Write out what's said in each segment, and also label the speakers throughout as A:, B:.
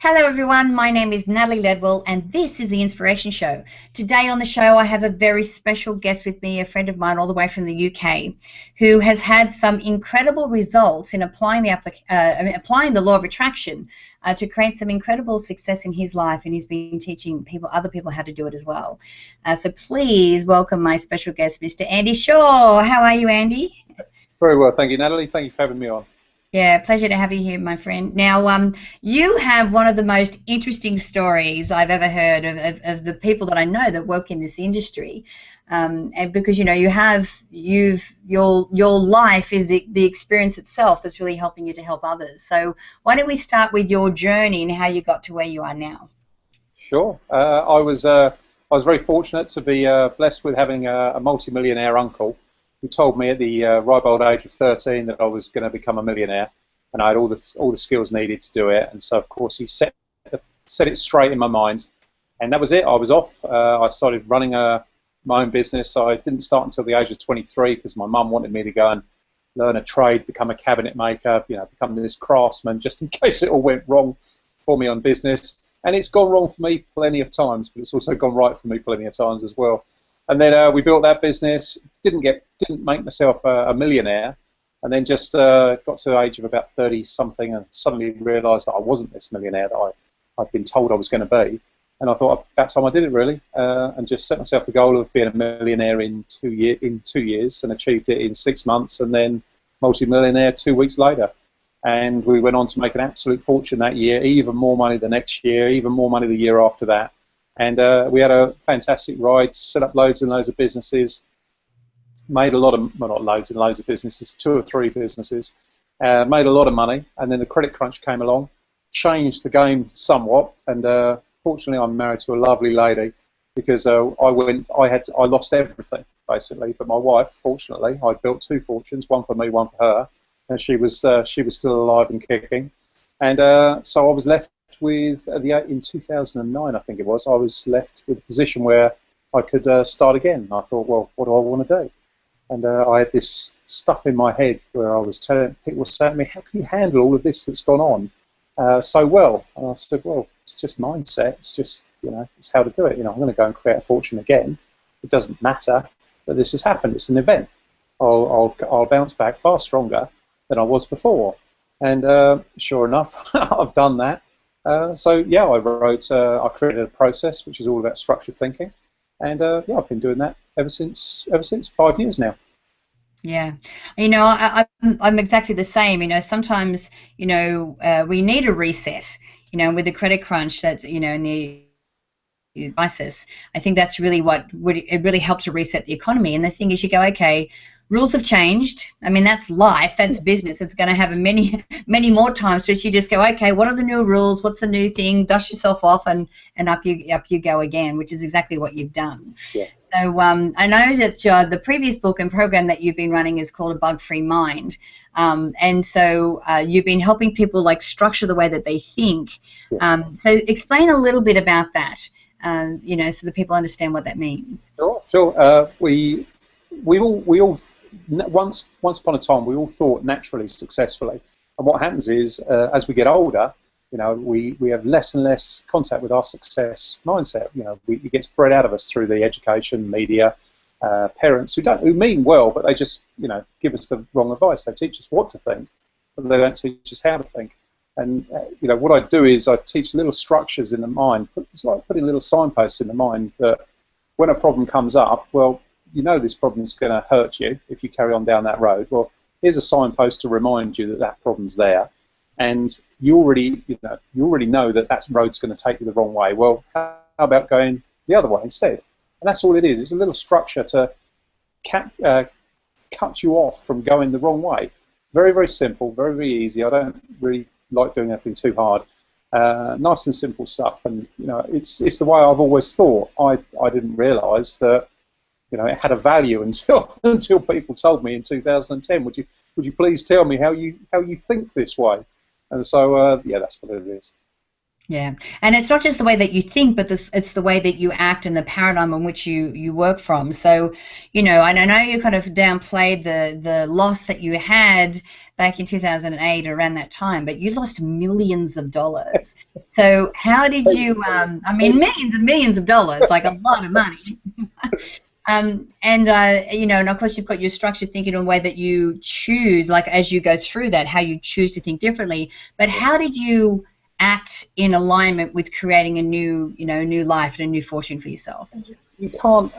A: Hello everyone, my name is Natalie Ledwell and this is The Inspiration Show. Today on the show I have a very special guest with me, a friend of mine all the way from the UK, who has had some incredible results in applying the law of attraction to create some incredible success in his life, and he's been teaching other people how to do it as well. So please welcome my special guest, Mr. Andy Shaw. How are you, Andy?
B: Very well, thank you, Natalie. Thank you for having me on.
A: Yeah, pleasure to have you here, my friend. Now, you have one of the most interesting stories I've ever heard of the people that I know that work in this industry, and because your life is the experience itself that's really helping you to help others. So why don't we start with your journey and how you got to where you are now?
B: Sure. I was very fortunate to be blessed with having a multimillionaire uncle who told me at the ripe old age of 13 that I was going to become a millionaire, and I had all the skills needed to do it. And so, of course, he set it straight in my mind, and that was it. I was off. I started running my own business. I didn't start until the age of 23 because my mum wanted me to go and learn a trade, become a cabinet maker, become this craftsman, just in case it all went wrong for me on business. And it's gone wrong for me plenty of times, but it's also gone right for me plenty of times as well. And then we built that business. Didn't make myself a millionaire, and then just got to the age of about 30-something, and suddenly realised that I wasn't this millionaire that I'd been told I was going to be. And I thought about time I did it really, and just set myself the goal of being a millionaire in 2 years, and achieved it in 6 months, and then multi-millionaire 2 weeks later. And we went on to make an absolute fortune that year, even more money the next year, even more money the year after that. And we had a fantastic ride, set up loads and loads of businesses, made a lot of, well, not loads and loads of businesses, 2 or 3 businesses, made a lot of money, and then the credit crunch came along, changed the game somewhat, and fortunately I'm married to a lovely lady, because I lost everything basically, but my wife, fortunately, I built 2 fortunes, one for me, one for her, and she was still alive and kicking, and so I was left with, in 2009 I think it was, I was left with a position where I could start again. I thought, well, what do I want to do? And I had this stuff in my head where I was telling people were saying to me, how can you handle all of this that's gone on so well? And I said, well, it's just mindset. It's just, it's how to do it. I'm going to go and create a fortune again. It doesn't matter that this has happened. It's an event. I'll bounce back far stronger than I was before. And sure enough, I've done that. So yeah, I created a process which is all about structured thinking, and yeah, I've been doing that ever since 5 years now.
A: Yeah, I'm exactly the same. Sometimes we need a reset. With the credit crunch that's in the crisis, I think that's really it really helped to reset the economy. And the thing is, you go, okay, rules have changed. I mean, that's life, that's business. It's going to have many more times. So you just go, okay, what are the new rules? What's the new thing? Dust yourself off, and up you go again, which is exactly what you've done.
B: Yeah.
A: So I know that the previous book and program that you've been running is called A Bug-Free Mind, and so you've been helping people structure the way that they think.
B: Yeah.
A: So explain a little bit about that, so that people understand what that means.
B: Sure. We all once upon a time we all thought naturally successfully, and what happens is as we get older, we have less and less contact with our success mindset. It gets bred out of us through the education, media, parents who mean well, but they just give us the wrong advice. They teach us what to think, but they don't teach us how to think. And what I do is I teach little structures in the mind. It's like putting little signposts in the mind that when a problem comes up, well, this problem is going to hurt you if you carry on down that road. Well, here's a signpost to remind you that that problem's there, and you already know that that road's going to take you the wrong way. Well, how about going the other way instead? And that's all it is. It's a little structure to cut you off from going the wrong way. Very, very simple, very, very easy. I don't really like doing anything too hard. Nice and simple stuff, and it's the way I've always thought. I didn't realise that it had a value until people told me in 2010. Would you please tell me how you think this way? And so yeah, that's what it is.
A: Yeah, and it's not just the way that you think, but it's the way that you act and the paradigm in which you work from. So, and I know you kind of downplayed the loss that you had, back in 2008 around that time, but you lost millions of dollars. So how did you, I mean, millions of dollars, like a lot of money. You know, and of course you've got your structured thinking in a way that you choose, like as you go through that, how you choose to think differently. But how did you act in alignment with creating a new, you know, new life and a new fortune for yourself?
B: You can't,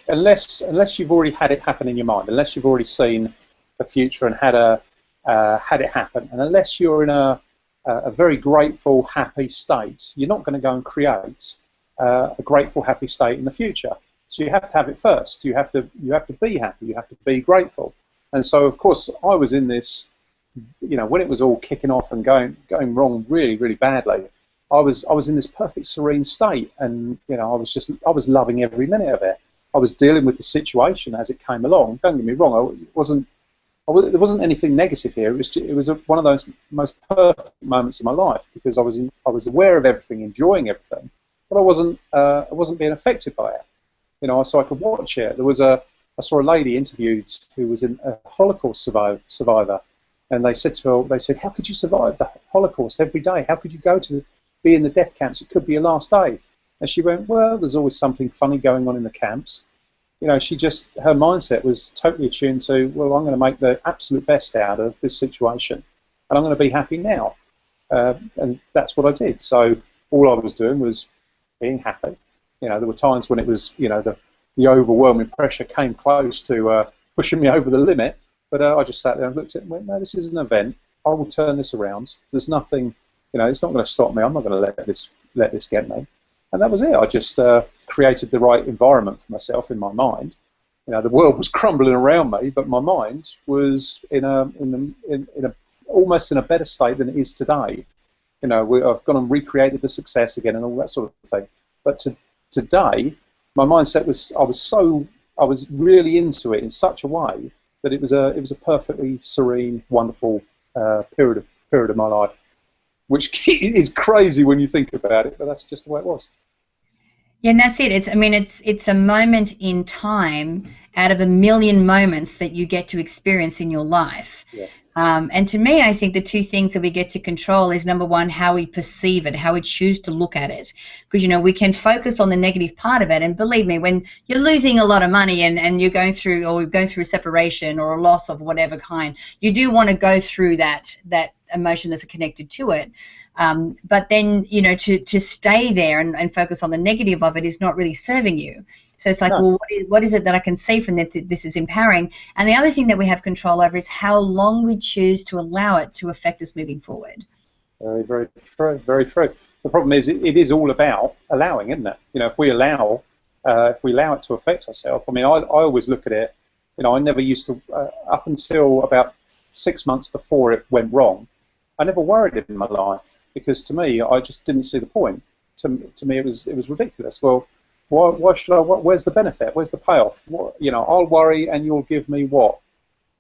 B: unless you've already had it happen in your mind, unless you've already seen the future and had it happen, and unless you're in a very grateful, happy state, you're not going to go and create a grateful, happy state in the future. So you have to have it first. You have to be happy. You have to be grateful. And so, of course, I was in this, you know, when it was all kicking off and going wrong really, really badly, I was in this perfect serene state, and you know, I was loving every minute of it. I was dealing with the situation as it came along. Don't get me wrong, there wasn't anything negative here. It was one of those most perfect moments of my life, because I was aware of everything, enjoying everything, but I wasn't being affected by it. You know, so I could watch it. I saw a lady interviewed who was a Holocaust survivor, and they said to her, how could you survive the Holocaust every day? How could you be in the death camps? It could be your last day. And she went, well, there's always something funny going on in the camps. You know, her mindset was totally attuned to, well, I'm going to make the absolute best out of this situation, and I'm going to be happy now. And that's what I did. So all I was doing was being happy. You know, there were times when it was, you know, the overwhelming pressure came close to pushing me over the limit, but I just sat there and looked at it and went, no, this is an event. I will turn this around. There's nothing, you know, it's not going to stop me. I'm not going to let this get me. And that was it. I just created the right environment for myself in my mind. You know, the world was crumbling around me, but my mind was almost in a better state than it is today. You know, I've gone and recreated the success again and all that sort of thing. But today, my mindset was I was really into it in such a way that it was a perfectly serene, wonderful period of my life, which is crazy when you think about it, but that's just the way it was.
A: Yeah, and that's it. I mean, it's a moment in time out of a million moments that you get to experience in your life.
B: Yeah.
A: And to me, I think the two things that we get to control is, number one, how we perceive it, how we choose to look at it. Because, you know, we can focus on the negative part of it. And believe me, when you're losing a lot of money and you're going through a separation or a loss of whatever kind, you do want to go through that emotion that's connected to it. But then, you know, to stay there and focus on the negative of it is not really serving you. So it's like, no. Well, what is it that I can see from that this is empowering? And the other thing that we have control over is how long we choose to allow it to affect us moving forward.
B: Very, very true. Very true. The problem is it is all about allowing, isn't it? You know, if we allow it to affect ourselves. I mean, I always look at it. You know, I never used to up until about 6 months before it went wrong. I never worried in my life, because to me, I just didn't see the point. To me, it was ridiculous. Well, why should I? Where's the benefit? Where's the payoff? You know, I'll worry and you'll give me what?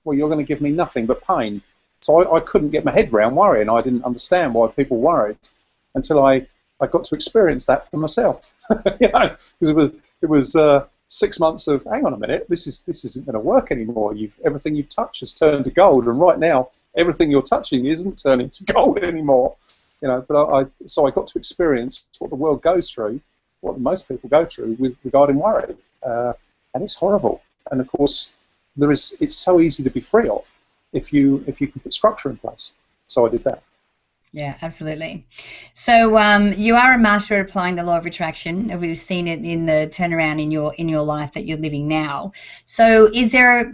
B: Well, you're going to give me nothing but pain. So I couldn't get my head around worrying. I didn't understand why people worried until I got to experience that for myself. You know, because it was 6 months of, hang on a minute, this isn't going to work anymore. Everything you've touched has turned to gold, and right now everything you're touching isn't turning to gold anymore. You know, but so I got to experience what the world goes through, what most people go through regarding worry, and it's horrible. And of course, it's so easy to be free of if you can put structure in place. So I did that.
A: Yeah, absolutely. So you are a master at applying the law of attraction. We've seen it in the turnaround in your life that you're living now. So is there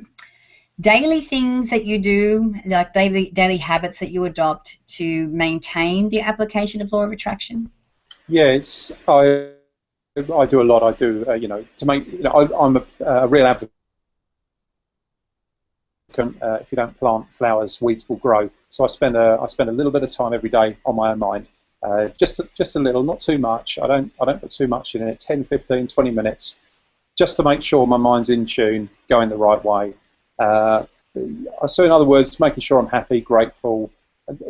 A: daily things that you do, like daily habits that you adopt to maintain the application of law of attraction?
B: Yeah, I do a lot. I do, you know, to make, you know, I'm a real advocate. If you don't plant flowers, weeds will grow. So I spend a little bit of time every day on my own mind, just a little, not too much. I don't put too much in it. 10, 15, 20 minutes, just to make sure my mind's in tune, going the right way. So in other words, making sure I'm happy, grateful,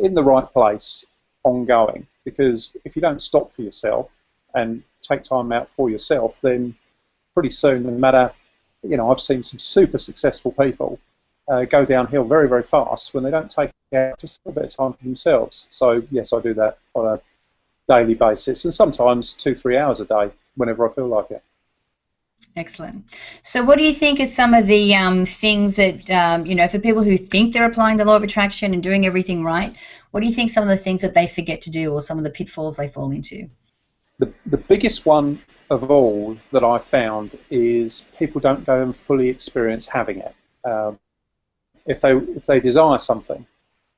B: in the right place, ongoing. Because if you don't stop for yourself and take time out for yourself, then pretty soon, no matter, you know, I've seen some super successful people go downhill very, very fast when they don't take out just a little bit of time for themselves. So yes, I do that on a daily basis, and sometimes 2-3 hours a day whenever I feel like it.
A: Excellent. So what do you think are some of the things that, for people who think they're applying the law of attraction and doing everything right, what do you think some of the things that they forget to do or some of the pitfalls they fall into?
B: The biggest one of all that I found is people don't go and fully experience having it. If they desire something,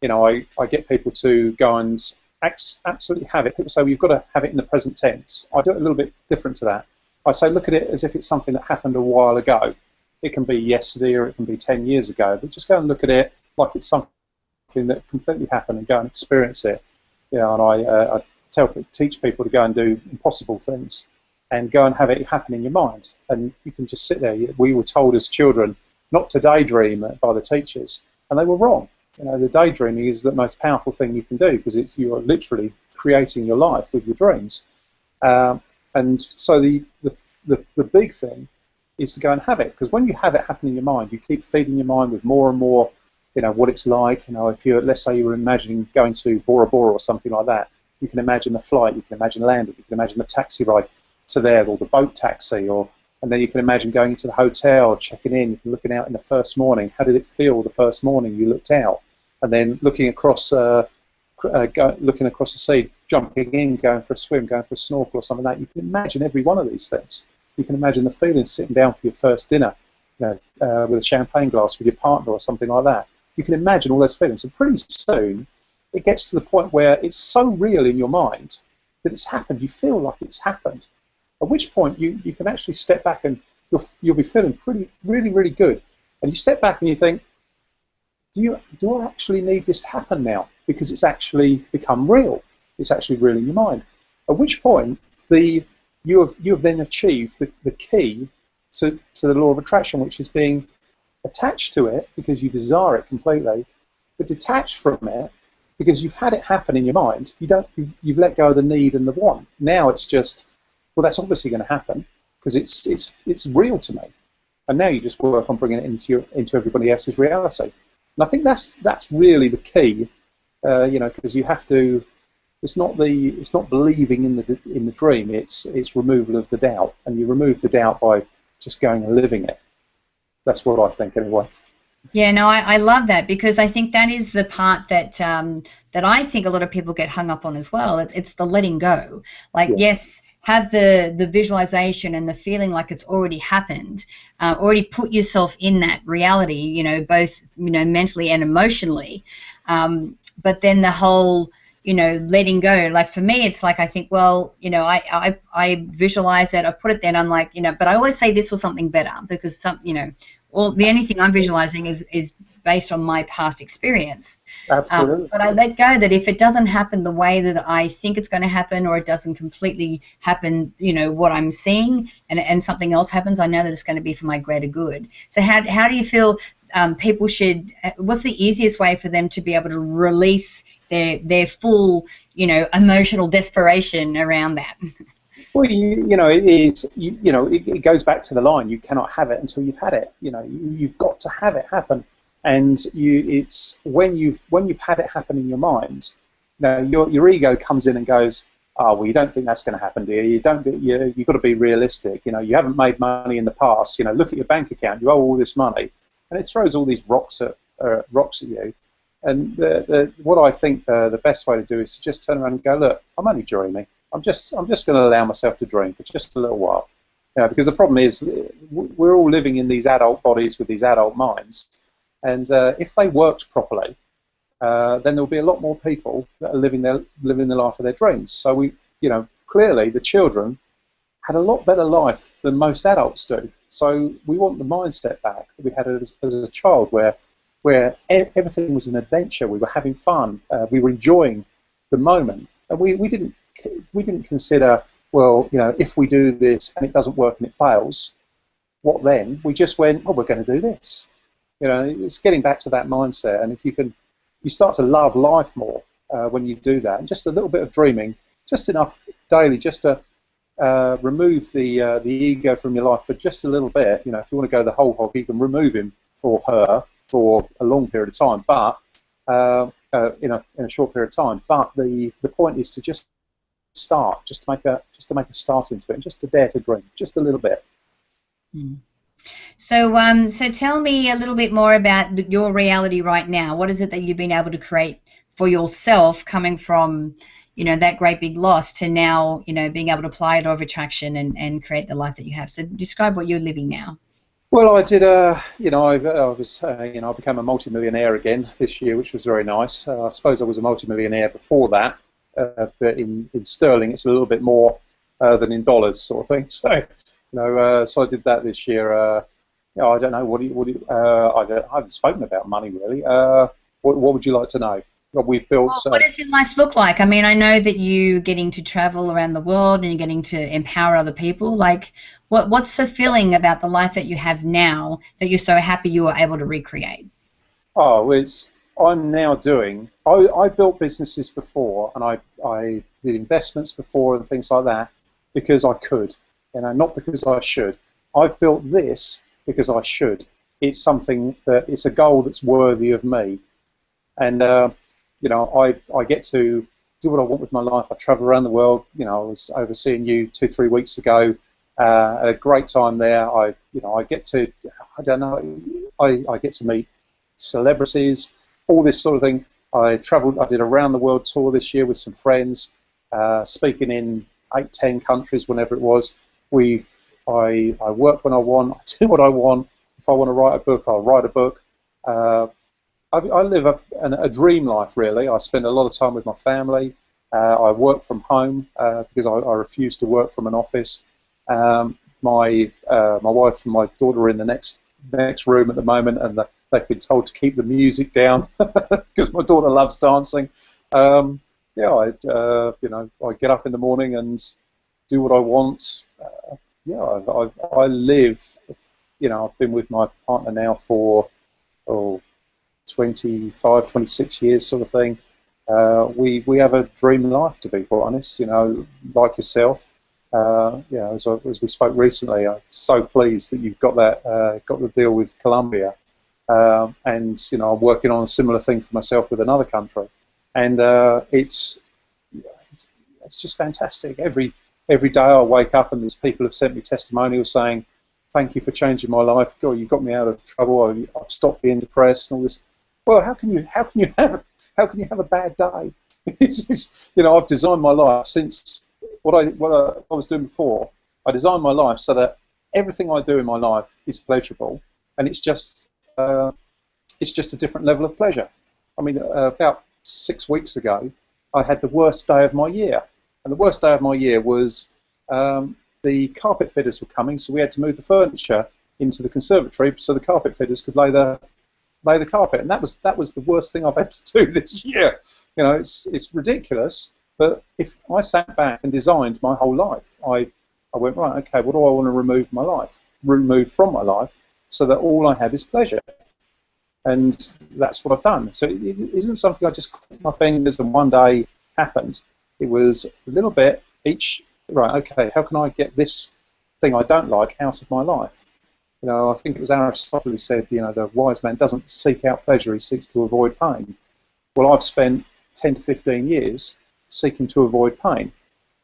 B: I get people to go and absolutely have it. People say, well, you've got to have it in the present tense. I do it a little bit different to that. I say, look at it as if it's something that happened a while ago. It can be yesterday or it can be 10 years ago, but just go and look at it like it's something that completely happened and go and experience it. And I teach people to go and do impossible things and go and have it happen in your mind. And you can just sit there. We were told as children not to daydream by the teachers, and they were wrong. The daydreaming is the most powerful thing you can do because you're literally creating your life with your dreams. And so the big thing is to go and have it, because when you have it happen in your mind, you keep feeding your mind with more and more, what it's like. If let's say you were imagining going to Bora Bora or something like that, you can imagine the flight, you can imagine landing, you can imagine the taxi ride to there, or the boat taxi, and then you can imagine going into the hotel, checking in, looking out in the first morning. How did it feel the first morning you looked out? And then looking across the sea, jumping in, going for a swim, going for a snorkel or something like that. You can imagine every one of these things. You can imagine the feeling sitting down for your first dinner, with a champagne glass with your partner or something like that. You can imagine all those feelings. And pretty soon, it gets to the point where it's so real in your mind that it's happened. You feel like it's happened. At which point you can actually step back and you'll be feeling really, really good. And you step back and you think, do I actually need this to happen now? Because it's actually become real. It's actually real in your mind. At which point, you have then achieved the key to the law of attraction, which is being attached to it because you desire it completely, but detached from it because you've had it happen in your mind. You've let go of the need and the want. Now it's just, well, that's obviously going to happen because it's real to me. And now you just work on bringing it into everybody else's reality. And I think that's really the key, because you have to. It's not believing in the dream. It's removal of the doubt, and you remove the doubt by just going and living it. That's what I think, anyway.
A: Yeah, no, I love that, because I think that is the part that that I think a lot of people get hung up on as well. It's the letting go. Like, yes, have the visualization and the feeling like it's already happened, already put yourself in that reality, both mentally and emotionally. But then the whole letting go. Like for me, it's like I think, well, I visualize it, I put it there, and I'm like, but I always say this was something better because the only thing I'm visualizing is based on my past experience.
B: Absolutely.
A: But I let go that if it doesn't happen the way that I think it's going to happen, or it doesn't completely happen, what I'm seeing, and something else happens, I know that it's going to be for my greater good. So how do you feel people should? What's the easiest way for them to be able to release their full, emotional desperation around that?
B: Well, it goes back to the line. You cannot have it until you've had it. You've got to have it happen, and it's when you've had it happen in your mind. Your ego comes in and goes, "Oh, well, you don't think that's going to happen, do you? You've got to be realistic. You haven't made money in the past. Look at your bank account. You owe all this money," and it throws all these rocks at you. And what I think the best way to do is to just turn around and go, look, I'm only dreaming. I'm just going to allow myself to dream for just a little while. Because the problem is we're all living in these adult bodies with these adult minds, and if they worked properly, then there'll be a lot more people that are living the life of their dreams. So clearly the children had a lot better life than most adults do. So we want the mindset back that we had as a child, where everything was an adventure. We were having fun. We were enjoying the moment, and we didn't consider, well, if we do this and it doesn't work and it fails, what then? We just went, oh, we're going to do this. It's getting back to that mindset, and if you start to love life more when you do that, and just a little bit of dreaming, just enough daily, just to remove the ego from your life for just a little bit. If you want to go the whole hog, you can remove him or her. for a long period of time, but in a short period of time. But the point is to just start, just to make a start into it, and just to dare to dream, just a little bit.
A: Mm. So, so tell me a little bit more about your reality right now. What is it that you've been able to create for yourself, coming from, you know, that great big loss to now, you know, being able to apply it law of attraction and create the life that you have. So, describe what you're living now.
B: Well, I did. You know, I became a multimillionaire again this year, which was very nice. I suppose I was a multimillionaire before that, but in sterling, it's a little bit more than in dollars, sort of thing. So, you know, so I did that this year. You know, I don't know. I haven't spoken about money really. What would you like to know? What we've built.
A: Well, what does your life look like? I mean, I know that you getting to travel around the world and you're getting to empower other people. Like, what's fulfilling about the life that you have now that you're so happy you were able to recreate?
B: Oh, I'm now doing. I built businesses before, and I did investments before and things like that because I could, you know, not because I should. I've built this because I should. It's something it's a goal that's worthy of me, and you know, I get to do what I want with my life. I travel around the world. You know, I was overseeing you 2-3 weeks ago. Had a great time there. I get to, I don't know, I get to meet celebrities, all this sort of thing. I did a round the world tour this year with some friends, speaking in 8-10 countries, whenever it was. I work when I want, I do what I want. If I want to write a book, I'll write a book. I live a dream life, really. I spend a lot of time with my family. I work from home because I refuse to work from an office. My wife and my daughter are in the next room at the moment, and they've been told to keep the music down because my daughter loves dancing. Yeah, you know, I get up in the morning and do what I want. Yeah, I live. You know, I've been with my partner now for 25, 26 years, sort of thing. We have a dream life, to be quite honest. You know, like yourself. You know, as we spoke recently, I'm so pleased that you've got the deal with Colombia, and you know, I'm working on a similar thing for myself with another country, and it's just fantastic. Every day I wake up and these people have sent me testimonials saying, "Thank you for changing my life. God, you got me out of trouble. I've stopped being depressed and all this." Well, how can you have a bad day? You know, I've designed my life since what I was doing before. I designed my life so that everything I do in my life is pleasurable, and it's just a different level of pleasure. I mean, about 6 weeks ago, I had the worst day of my year, and the worst day of my year was the carpet fitters were coming, so we had to move the furniture into the conservatory so the carpet fitters could lay the carpet, and that was the worst thing I've had to do this year. You know, it's ridiculous. But if I sat back and designed my whole life, I went, right, okay, what do I want to remove from my life, so that all I have is pleasure, and that's what I've done. So it isn't something I just clicked my fingers and one day happened. It was a little bit each. Right, okay, how can I get this thing I don't like out of my life? You know, I think it was Aristotle who said, you know, the wise man doesn't seek out pleasure, he seeks to avoid pain. Well, I've spent 10 to 15 years seeking to avoid pain.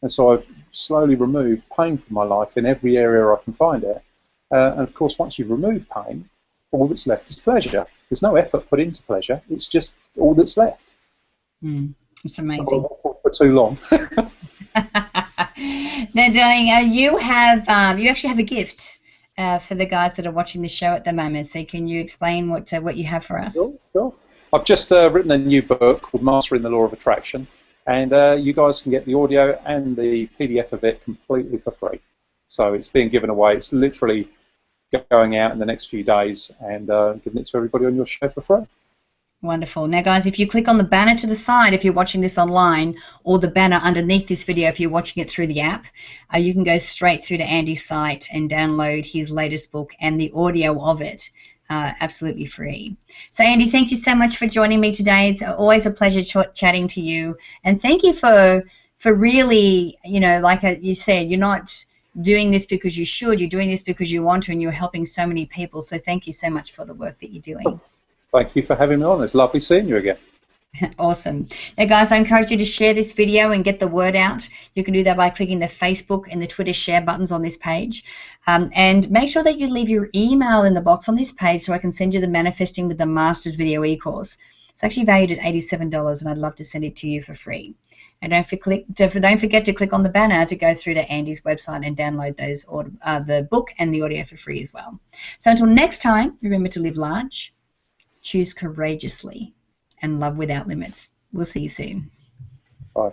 B: And so I've slowly removed pain from my life in every area I can find it. And of course, once you've removed pain, all that's left is pleasure. There's no effort put into pleasure. It's just all that's left.
A: It's amazing.
B: For too long.
A: Now, darling, you actually have a gift for the guys that are watching the show at the moment. So can you explain what you have for us?
B: Sure. I've just written a new book called Mastering the Law of Attraction, and you guys can get the audio and the PDF of it completely for free. So it's being given away. It's literally going out in the next few days and giving it to everybody on your show for free.
A: Wonderful. Now, guys, if you click on the banner to the side, if you're watching this online, or the banner underneath this video if you're watching it through the app, you can go straight through to Andy's site and download his latest book and the audio of it, absolutely free. So, Andy, thank you so much for joining me today. It's always a pleasure chatting to you, and thank you for really, you know, like you said, you're not doing this because you should, you're doing this because you want to, and you're helping so many people. So thank you so much for the work that you're doing.
B: Thank you for having me on. It's lovely seeing you again.
A: Awesome. Now, guys, I encourage you to share this video and get the word out. You can do that by clicking the Facebook and the Twitter share buttons on this page. And make sure that you leave your email in the box on this page so I can send you the Manifesting with the Masters video e-course. It's actually valued at $87, and I'd love to send it to you for free. And don't forget to click on the banner to go through to Andy's website and download those the book and the audio for free as well. So until next time, remember to live large, choose courageously, and love without limits. We'll see you soon.
B: Bye.